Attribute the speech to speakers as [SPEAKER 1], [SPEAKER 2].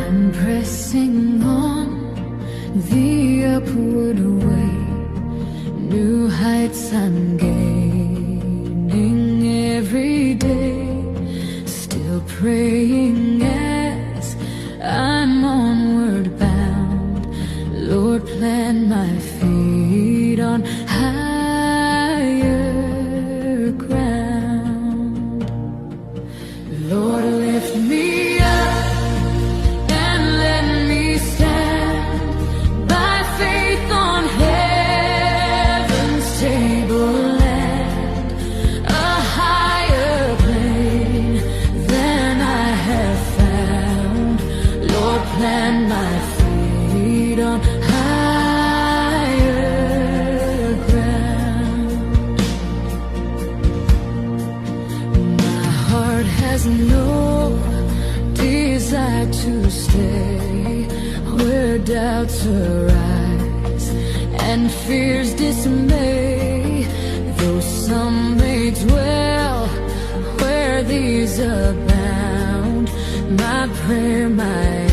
[SPEAKER 1] I'm pressing on the upward way, new heights I'm gaining every day, still praying as I'm onward bound. Lord, plant my feet on higher ground. Lord, lift me up and let me stand by faith on heaven's tableland, a higher plane than I have found. Lord, plant my feet on higher ground. My heart has no desire to stay where doubts arise and fears dismay, though some may dwell where these abound. My prayer, my